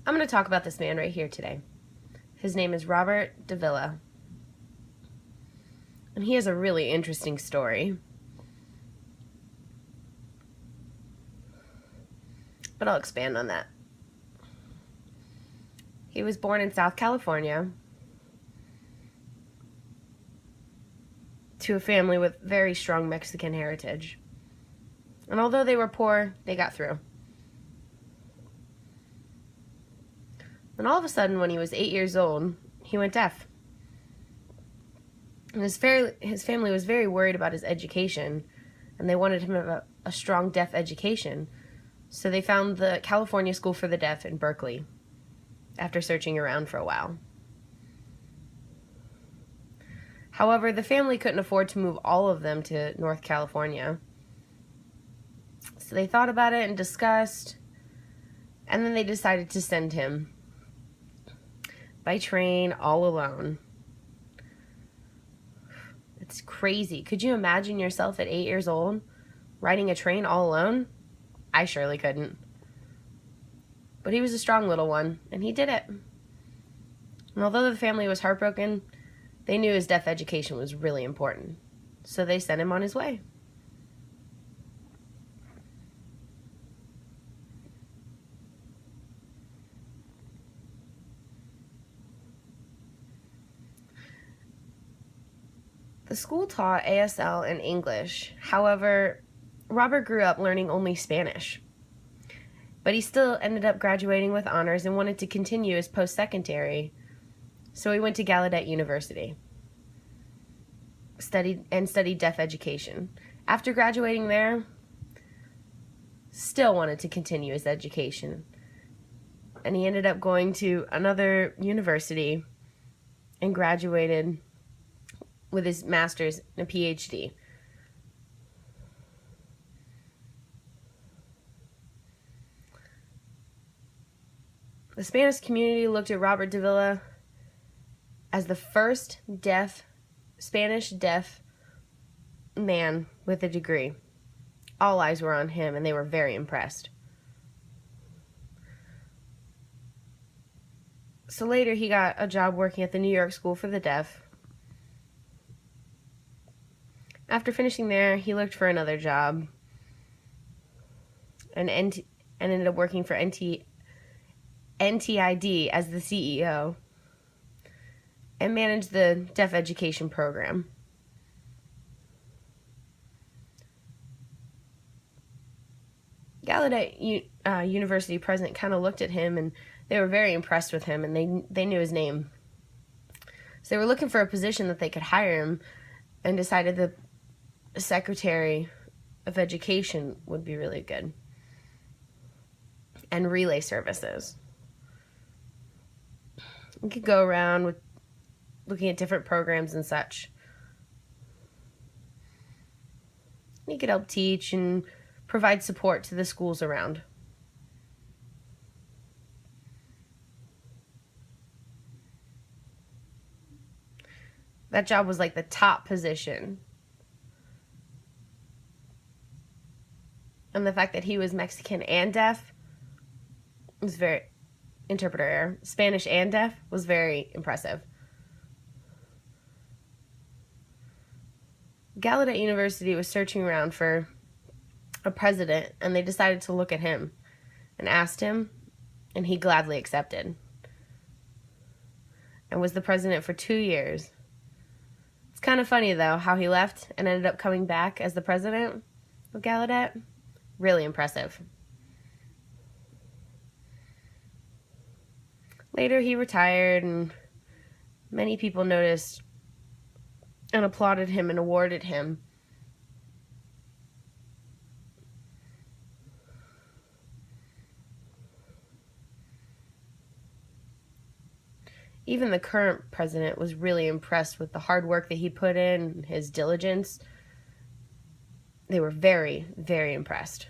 I'm going to talk about this man right here today. His name is Robert Davila. And he has a really interesting story. But I'll expand on that. He was born in South California to a family with very strong Mexican heritage. And although they were poor, they got through. And all of a sudden, when he was 8 years old, he went deaf. And his family was very worried about his education, and they wanted him to have a strong deaf education. So they found the California School for the Deaf in Berkeley, after searching around for a while. However, the family couldn't afford to move all of them to North California. So they thought about it and discussed, and then they decided to send him by train all alone. It's crazy. Could you imagine yourself at 8 years old riding a train all alone? I surely couldn't. But he was a strong little one, and he did it. And although the family was heartbroken, they knew his deaf education was really important. So they sent him on his way. The school taught ASL and English. However, Robert grew up learning only Spanish. But he still ended up graduating with honors and wanted to continue his post-secondary. So he went to Gallaudet University, studied deaf education. After graduating there, still wanted to continue his education. And he ended up going to another university and graduated with his master's and a PhD. The Spanish community looked at Robert Davila as the first Spanish deaf man with a degree. All eyes were on him, and they were very impressed. So later he got a job working at the New York School for the Deaf. After finishing there, he looked for another job and ended up working for NTID as the CEO and managed the deaf education program. Gallaudet University president kind of looked at him, and they were very impressed with him, and they knew his name. So they were looking for a position that they could hire him, and decided the Secretary of Education would be really good, and relay services. We could go around with looking at different programs and such. He could help teach and provide support to the schools around. That job was like the top position. And the fact that he was Mexican and deaf was very, interpreter error, Spanish and deaf was very impressive. Gallaudet University was searching around for a president, and they decided to look at him and asked him, and he gladly accepted and was the president for 2 years. It's kind of funny, though, how he left and ended up coming back as the president of Gallaudet. Really impressive. Later, he retired, and many people noticed and applauded him and awarded him. Even the current president was really impressed with the hard work that he put in, his diligence. They were very, very impressed.